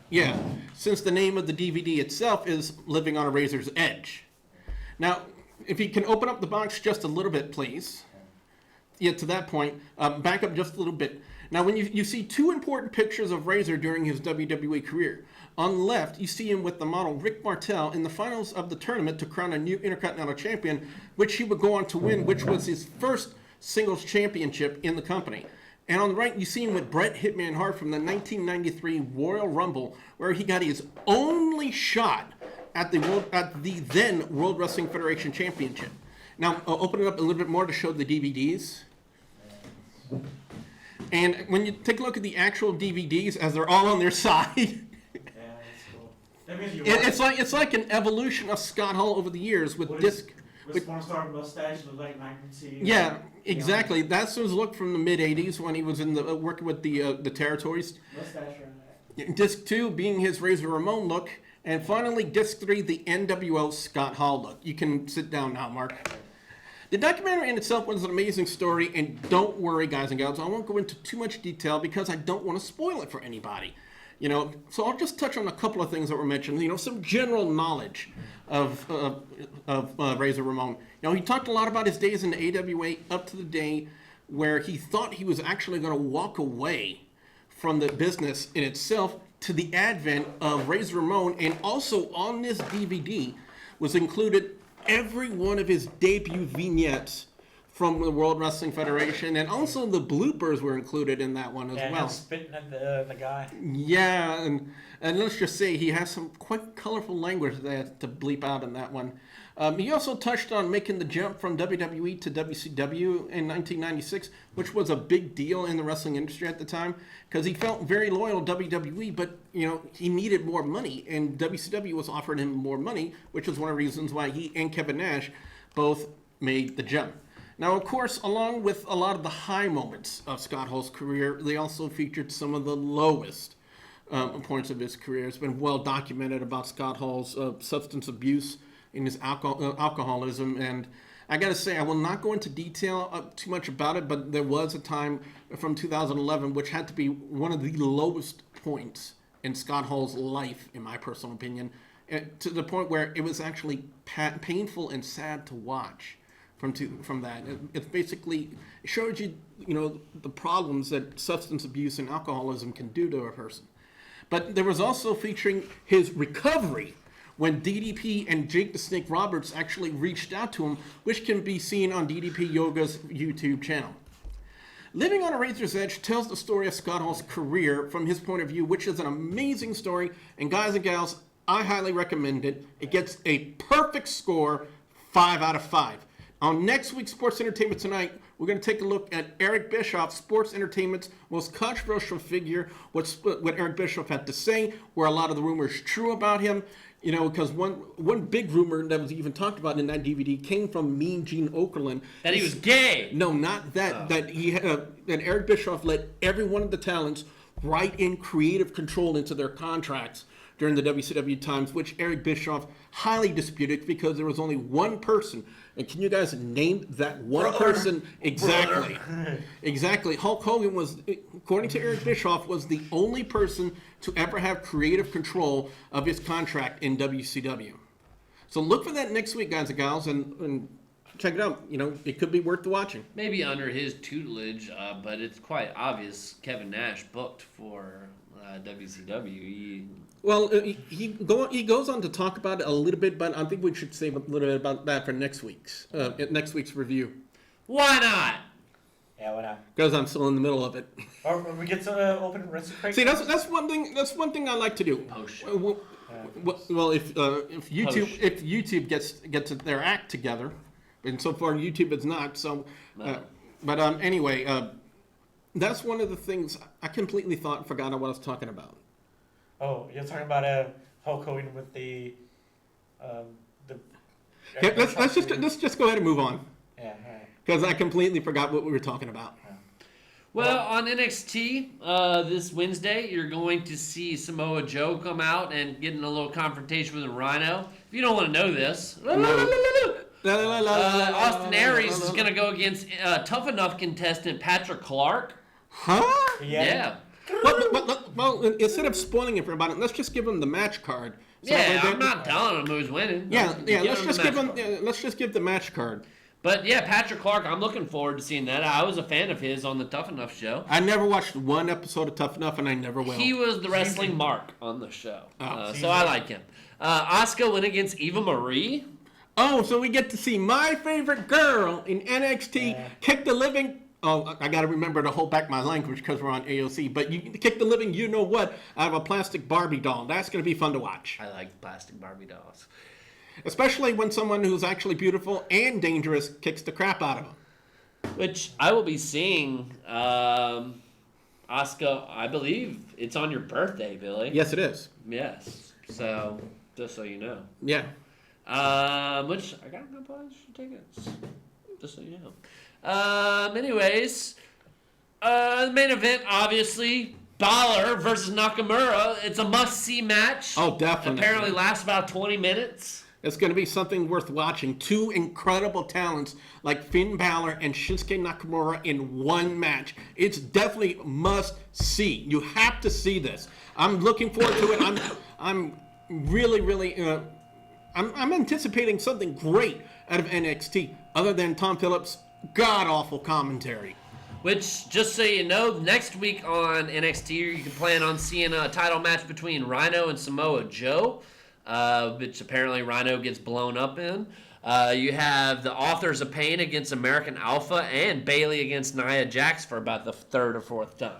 Yeah, since the name of the DVD itself is Living on a Razor's Edge. Now, if you can open up the box just a little bit, please. Yeah, to that point, back up just a little bit. Now, when you see two important pictures of Razor during his WWE career. On the left, you see him with the model Rick Martel in the finals of the tournament to crown a new Intercontinental Champion, which he would go on to win, which was his first singles championship in the company. And on the right, you see him with Bret Hitman Hart from the 1993 Royal Rumble, where he got his only shot at the then World Wrestling Federation Championship. Now, I'll open it up a little bit more to show the DVDs. And when you take a look at the actual DVDs, as they're all on their side, Yeah, that's cool. That means you it's like an evolution of Scott Hall over the years with disc. With porn star mustache look like I can see. Yeah, exactly. That's his look from the mid '80s when he was in the working with the territories. Mustache right there. Disc 2 being his Razor Ramon look, and finally Disc 3, the NWO Scott Hall look. You can sit down now, Mark. The documentary in itself was an amazing story, and don't worry, guys and gals, I won't go into too much detail because I don't want to spoil it for anybody. So I'll just touch on a couple of things that were mentioned. Some general knowledge of Razor Ramon. He talked a lot about his days in the AWA up to the day where he thought he was actually going to walk away from the business in itself to the advent of Razor Ramon, and also on this DVD was included every one of his debut vignettes from the World Wrestling Federation, and also the bloopers were included in that one as Yeah, well. him spitting at the guy. Yeah, and let's just say he has some quite colorful language there to bleep out in that one. He also touched on making the jump from WWE to WCW in 1996, which was a big deal in the wrestling industry at the time, because he felt very loyal to WWE, but he needed more money, and WCW was offering him more money, which was one of the reasons why he and Kevin Nash both made the jump. Now, of course, along with a lot of the high moments of Scott Hall's career, they also featured some of the lowest points of his career. It's been well documented about Scott Hall's substance abuse and his alcoholism, and I gotta say, I will not go into detail too much about it, but there was a time from 2011 which had to be one of the lowest points in Scott Hall's life, in my personal opinion, to the point where it was actually painful and sad to watch. From that, it basically shows you, the problems that substance abuse and alcoholism can do to a person. But there was also featuring his recovery when DDP and Jake the Snake Roberts actually reached out to him, which can be seen on DDP Yoga's YouTube channel. Living on a Razor's Edge tells the story of Scott Hall's career from his point of view, which is an amazing story. And guys and gals, I highly recommend it. It gets a perfect score, 5 out of 5. On next week's Sports Entertainment Tonight, we're going to take a look at Eric Bischoff, Sports Entertainment's most controversial figure, what Eric Bischoff had to say, where a lot of the rumors true about him. Because one big rumor that was even talked about in that DVD came from Mean Gene Okerlund. That he was gay. No, not that. Oh. That Eric Bischoff let every one of the talents write in creative control into their contracts during the WCW times, which Eric Bischoff highly disputed because there was only one person. And can you guys name that one person? Exactly. Exactly. Hulk Hogan was, according to Eric Bischoff, was the only person to ever have creative control of his contract in WCW. So look for that next week, guys and gals, and check it out. It could be worth watching. Maybe under his tutelage, but it's quite obvious Kevin Nash booked for WCW. Well, he goes on to talk about it a little bit, but I think we should save a little bit about that for next week's review. Why not? Yeah, why not? Because I'm still in the middle of it. Or we get to open wrestling crate. See, that's one thing. That's one thing I like to do. Well, if YouTube gets their act together, and so far YouTube is not. So, No. But anyway, that's one of the things I completely forgot what I was talking about. Oh, you're talking about Hulk Hogan with the. Yeah, let's just go ahead and move on. Yeah, all right. Because I completely forgot what we were talking about. Well, on NXT this Wednesday, you're going to see Samoa Joe come out and get in a little confrontation with a Rhino. If you don't want to know this, Austin Aries is going to go against Tough Enough contestant Patrick Clark. Huh? Yeah. Well, instead of spoiling it for everybody, let's just give him the match card. So I'm not telling him who's winning. Yeah. Let's just give the match card. But yeah, Patrick Clark, I'm looking forward to seeing that. I was a fan of his on the Tough Enough show. I never watched one episode of Tough Enough, and I never will. He was the wrestling mark on the show, so I like him. Asuka went against Eva Marie. Oh, so we get to see my favorite girl in NXT kick the living. Oh, I got to remember to hold back my language because we're on AOC. But you kick the living, out of a plastic Barbie doll. That's going to be fun to watch. I like plastic Barbie dolls. Especially when someone who's actually beautiful and dangerous kicks the crap out of them. Which I will be seeing, Asuka, I believe it's on your birthday, Billy. Yes, it is. Yes. So, just so you know. Yeah. Which, I got to buy tickets. Just so you know. Anyways, the main event, obviously, Balor versus Nakamura. It's a must-see match. Oh, definitely. Apparently lasts about 20 minutes. It's going to be something worth watching. Two incredible talents like Finn Balor and Shinsuke Nakamura in one match. It's definitely must-see. You have to see this. I'm looking forward to it. I'm really, I'm anticipating something great out of NXT other than Tom Phillips' god-awful commentary. Which, just so you know, next week on NXT, you can plan on seeing a title match between Rhino and Samoa Joe, which apparently Rhino gets blown up in. You have the Authors of Pain against American Alpha and Bayley against Nia Jax for about the third or fourth time.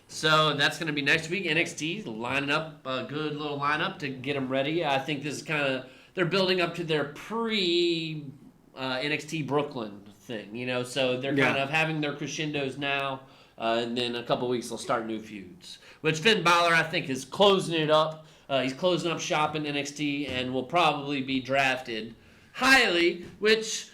So that's going to be next week. NXT lining up a good little lineup to get them ready. I think this is kind of, they're building up to their pre-NXT Brooklyn thing, so they're kind of having their crescendos now, and then a couple weeks they'll start new feuds. Which Finn Balor, I think, is closing it up. He's closing up shop in NXT and will probably be drafted highly, which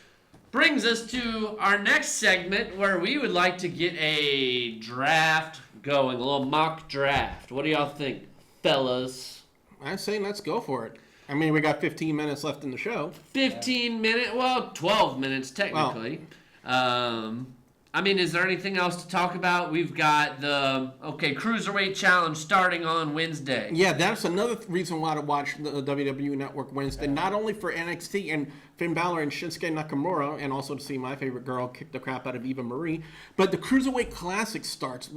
brings us to our next segment where we would like to get a draft going, a little mock draft. What do y'all think, fellas? I say let's go for it. I mean, we got 15 minutes left in the show. 15 minutes, well, 12 minutes technically. I mean, is there anything else to talk about? We've got the, Cruiserweight Challenge starting on Wednesday. Yeah, that's another reason why to watch the WWE Network Wednesday. Not only for NXT and Finn Balor and Shinsuke Nakamura, and also to see my favorite girl kick the crap out of Eva Marie, but the Cruiserweight Classic starts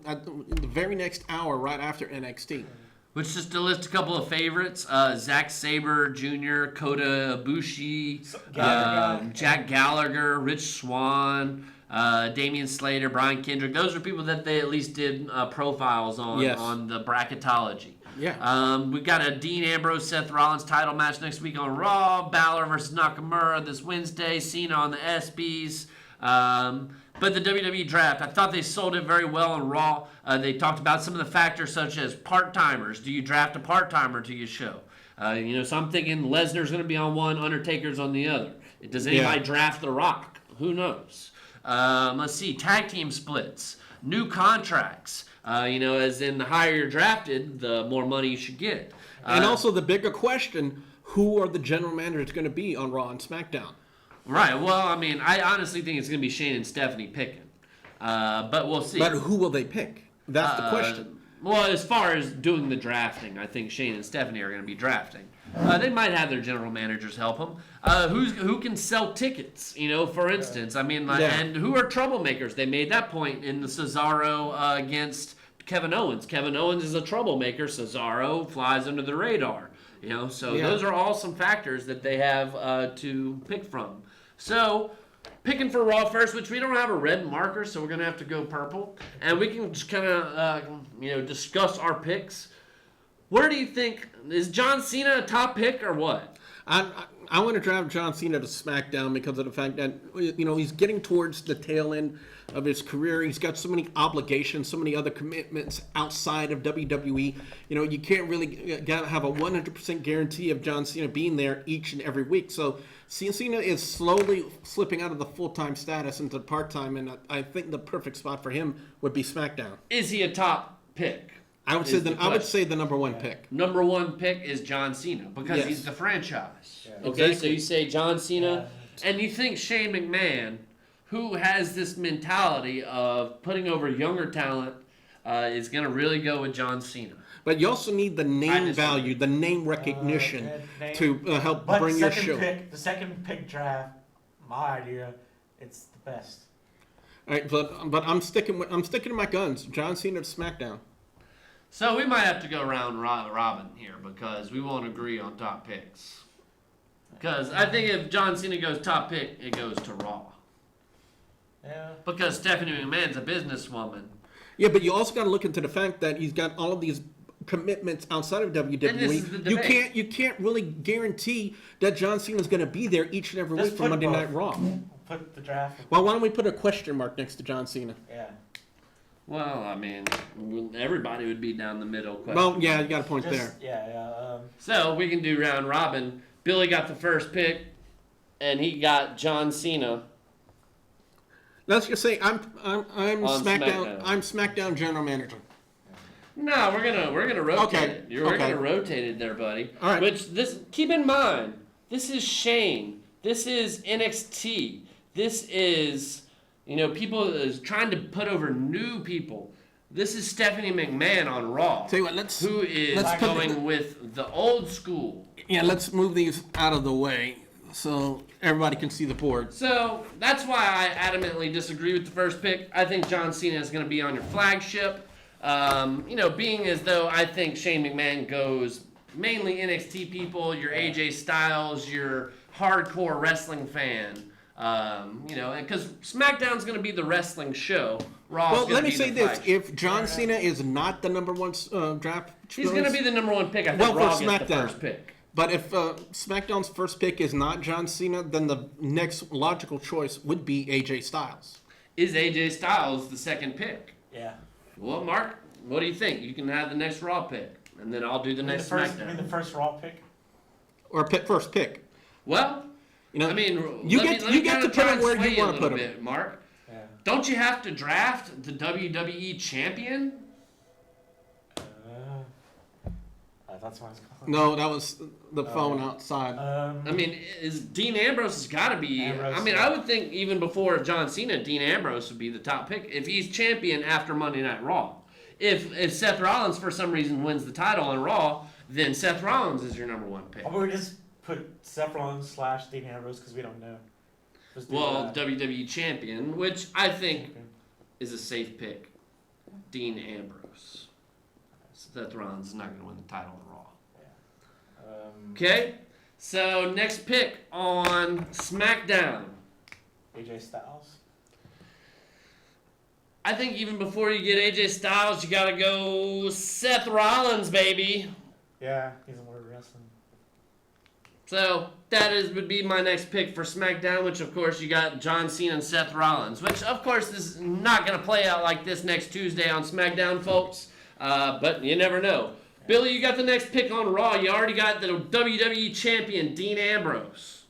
at the very next hour right after NXT. Which, just to list a couple of favorites, Zack Sabre Jr., Kota Ibushi, Jack Gallagher, Rich Swann, Damian Slater, Brian Kendrick. Those are people that they at least did profiles on the bracketology. Yeah. We've got a Dean Ambrose, Seth Rollins title match next week on Raw. Balor versus Nakamura this Wednesday. Cena on the ESPYs. But the WWE draft, I thought they sold it very well on Raw. They talked about some of the factors such as part-timers. Do you draft a part-timer to your show? So I'm thinking Lesnar's going to be on one, Undertaker's on the other. Does anybody draft The Rock? Who knows? Let's see, tag team splits, new contracts. As in the higher you're drafted, the more money you should get. And also the bigger question, who are the general managers going to be on Raw and SmackDown? Right. Well, I mean, I honestly think it's going to be Shane and Stephanie picking. But we'll see. But who will they pick? That's the question. Well, as far as doing the drafting, I think Shane and Stephanie are going to be drafting. They might have their general managers help them. Who can sell tickets? For instance, and who are troublemakers? They made that point in the Cesaro against Kevin Owens. Kevin Owens is a troublemaker. Cesaro flies under the radar. Those are all some factors that they have to pick from. So, picking for Raw first, which we don't have a red marker, so we're going to have to go purple. And we can just kind of, discuss our picks. Where do you think, is John Cena a top pick or what? I want to draft John Cena to SmackDown because of the fact that, he's getting towards the tail end of his career. He's got so many obligations, so many other commitments outside of WWE. You can't really have a 100% guarantee of John Cena being there each and every week. So Cena is slowly slipping out of the full-time status into part-time, and I think the perfect spot for him would be SmackDown. Is he a top pick? I would say the number one pick. Number one pick is John Cena because he's the franchise. Yeah. Okay, Exactly. so you say John Cena, and you think Shane McMahon, who has this mentality of putting over younger talent, is going to really go with John Cena. But you also need the name value, the name recognition to help bring your show. The second pick draft, my idea, it's the best. All right, but I'm sticking to my guns. John Cena to SmackDown. So we might have to go round robin here because we won't agree on top picks. Because I think if John Cena goes top pick, it goes to Raw. Yeah. Because Stephanie McMahon's a businesswoman. Yeah, but you also got to look into the fact that he's got all of these commitments outside of WWE. And this is the debate. You can't really guarantee that John Cena's going to be there each and every Just week for put Monday both. Night Raw. Put the draft. Well, why don't we put a question mark next to John Cena? Yeah. Well, I mean, everybody would be down the middle. Question. Well, yeah, you got a point there. Yeah. So we can do round robin. Billy got the first pick, and he got John Cena. Let's just say I'm SmackDown. I'm SmackDown general manager. No, we're gonna rotate Okay, it. We're gonna rotate it there, buddy. All right. Keep in mind, this is Shane. This is NXT. This is people is trying to put over new people. This is Stephanie McMahon on Raw. Tell you what, who is going with the old school. Yeah, let's move these out of the way so everybody can see the board. So that's why I adamantly disagree with the first pick. I think John Cena is going to be on your flagship. Being as though I think Shane McMahon goes mainly NXT people, your AJ Styles, your hardcore wrestling fan. Because SmackDown's going to be the wrestling show. Raw's Well, let me be say the this: flagship. if John Cena is not the number one draft, He's going to be the number one pick. I think Well, for Raw gets the SmackDown. first pick. But if SmackDown's first pick is not John Cena, then the next logical choice would be AJ Styles. Is AJ Styles the second pick? Yeah. Well, Mark, what do you think? You can have the next Raw pick, and then I'll do the next SmackDown. the first Raw pick? Or first pick. Well, You let me get to kinda put try him and where sway you want a to put little him. bit, Mark. Yeah. Don't you have to draft the WWE champion? I that's why I was calling. No, that was the phone outside. I mean, is Dean Ambrose has got to be. Ambrose, I mean, yeah. I would think even before John Cena, Dean Ambrose would be the top pick if he's champion after Monday Night Raw. If Seth Rollins for some reason wins the title on Raw, then Seth Rollins is your number one pick. Or we just put Seth Rollins / Dean Ambrose because we don't know. Just do Well, that. WWE champion, which I think is a safe pick. Dean Ambrose. Seth Rollins is not going to win the title on Raw. Okay, so next pick on SmackDown. AJ Styles. I think even before you get AJ Styles, you got to go Seth Rollins, baby. Yeah, he's a more wrestling. So that would be my next pick for SmackDown, which of course you got John Cena and Seth Rollins, which of course is not going to play out like this next Tuesday on SmackDown, folks. But you never know. Billy, you got the next pick on Raw. You already got the WWE champion, Dean Ambrose.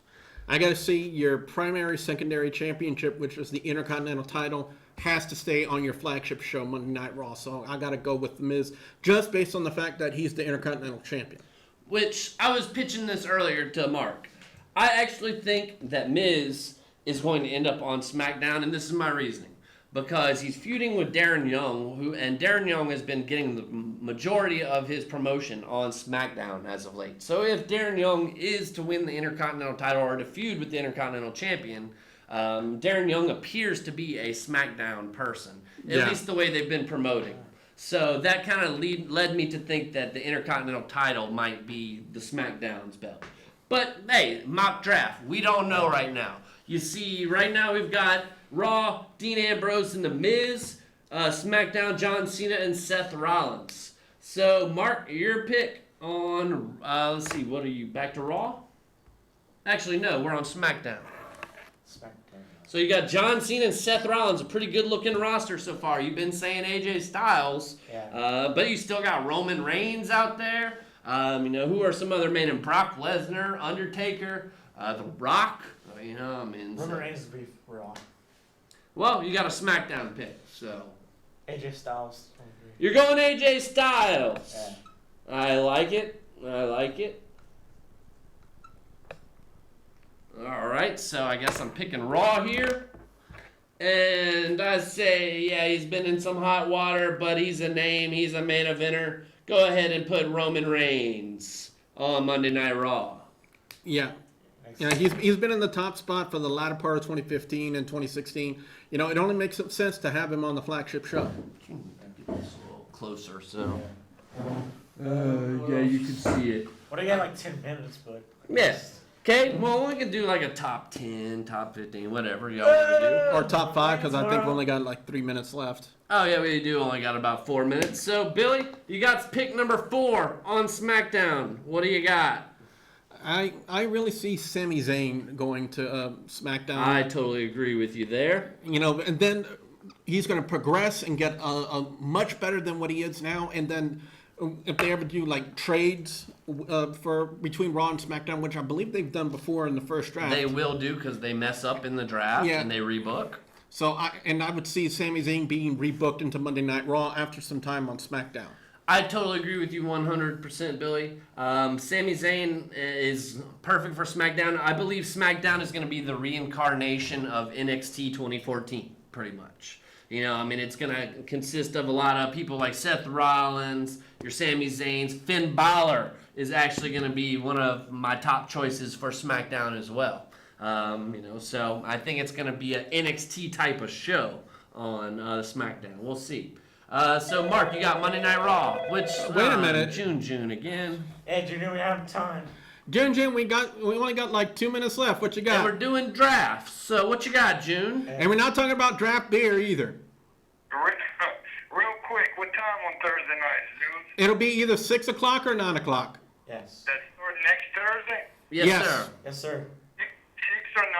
I got to see your primary, secondary championship, which is the Intercontinental title, has to stay on your flagship show, Monday Night Raw. So I got to go with The Miz, just based on the fact that he's the Intercontinental champion. Which I was pitching this earlier to Mark. I actually think that Miz is going to end up on SmackDown, and this is my reasoning. Because he's feuding with Darren Young, and Darren Young has been getting the majority of his promotion on SmackDown as of late. So if Darren Young is to win the Intercontinental title or to feud with the Intercontinental champion, Darren Young appears to be a SmackDown person, at least the way they've been promoting. So that kind of led me to think that the Intercontinental title might be the SmackDown's belt. But hey, mock draft, we don't know right now. You see, right now we've got Raw, Dean Ambrose and The Miz, SmackDown, John Cena and Seth Rollins. So, Mark, your pick on, let's see, what are you, back to Raw? Actually, no, we're on SmackDown. So you got John Cena and Seth Rollins, a pretty good-looking roster so far. You've been saying AJ Styles, but you still got Roman Reigns out there. Who are some other men? Brock Lesnar, Undertaker, The Rock. Roman Reigns would be Raw. Well, you got a SmackDown pick, so. AJ Styles. You're going AJ Styles. Yeah. I like it. All right, so I guess I'm picking Raw here. And I say, yeah, he's been in some hot water, but he's a name. He's a main eventer. Go ahead and put Roman Reigns on Monday Night Raw. Yeah. Yeah, he's been in the top spot for the latter part of 2015 and 2016. It only makes sense to have him on the flagship show. It's a little closer, so. Yeah, you can see it. What do you got, like 10 minutes, but. Yes. Okay, well, we can do like a top 10, top 15, whatever y'all want to do. Or top 5, because I think we only got like 3 minutes left. Oh, yeah, we do only got about 4 minutes. So, Billy, you got pick number 4 on SmackDown. What do you got? I really see Sami Zayn going to SmackDown. I totally agree with you there. And then he's going to progress and get a much better than what he is now. And then if they ever do like trades for between Raw and SmackDown, which I believe they've done before in the first draft. They will do because they mess up in the draft and they rebook. So I would see Sami Zayn being rebooked into Monday Night Raw after some time on SmackDown. I totally agree with you 100%, Billy. Sami Zayn is perfect for SmackDown. I believe SmackDown is going to be the reincarnation of NXT 2014, pretty much. It's going to consist of a lot of people like Seth Rollins, your Sami Zayns. Finn Balor is actually going to be one of my top choices for SmackDown as well. So I think it's going to be an NXT type of show on SmackDown. We'll see. So Mark, you got Monday Night Raw, which wait a minute, June again. Hey, Junior, we have time. June, we only got like 2 minutes left. What you got? And we're doing drafts. So what you got, June? And we're not talking about draft beer either. Real quick, what time on Thursday night, June? It'll be either 6 o'clock or 9 o'clock. Yes. That's for next Thursday? Yes, sir. Yes, sir. 6 or 9?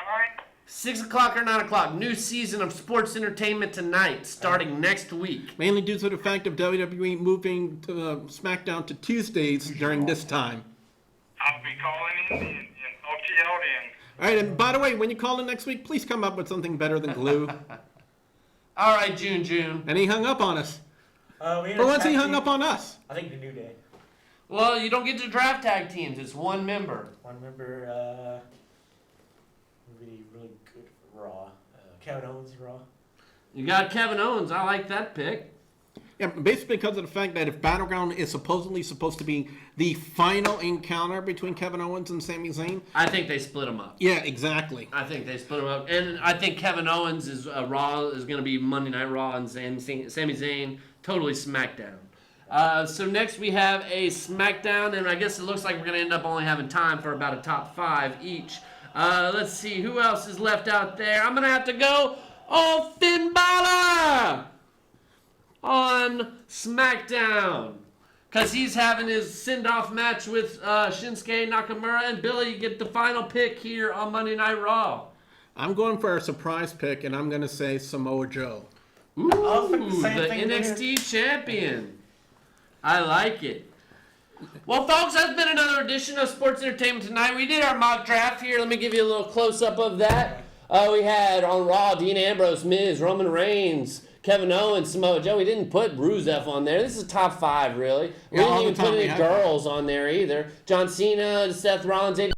6 o'clock or 9 o'clock. New season of sports entertainment tonight, starting next week. Mainly due to the fact of WWE moving to SmackDown to Tuesdays during this time. I'll be calling in and talk to y'all then. All right, and by the way, when you call in next week, please come up with something better than glue. All right, June. And he hung up on us. For once he hung up on us. I think the New Day. Well, you don't get to draft tag teams. It's one member. One member would be really good for Raw. Kevin Owens, Raw. You got Kevin Owens. I like that pick. Yeah, basically because of the fact that if Battleground is supposedly supposed to be the final encounter between Kevin Owens and Sami Zayn. I think they split them up. Yeah, exactly. I think they split them up, and I think Kevin Owens is Raw is going to be Monday Night Raw, and Sami Zayn totally SmackDown. So next we have a SmackDown, and I guess it looks like we're going to end up only having time for about a top 5 each. Let's see who else is left out there. I'm going to have to go Finn Balor on SmackDown, because he's having his send-off match with Shinsuke Nakamura. And Billy, you get the final pick here on Monday Night Raw. I'm going for a surprise pick, and I'm going to say Samoa Joe. Ooh, Same the thing NXT champion. I like it. Well, folks, that's been another edition of Sports Entertainment Tonight. We did our mock draft here. Let me give you a little close-up of that. We had on Raw, Dean Ambrose, Miz, Roman Reigns, Kevin Owens, Samoa Joe. We didn't put Rusev on there. This is top 5, really. We didn't even put any girls on there either. John Cena, Seth Rollins, AJ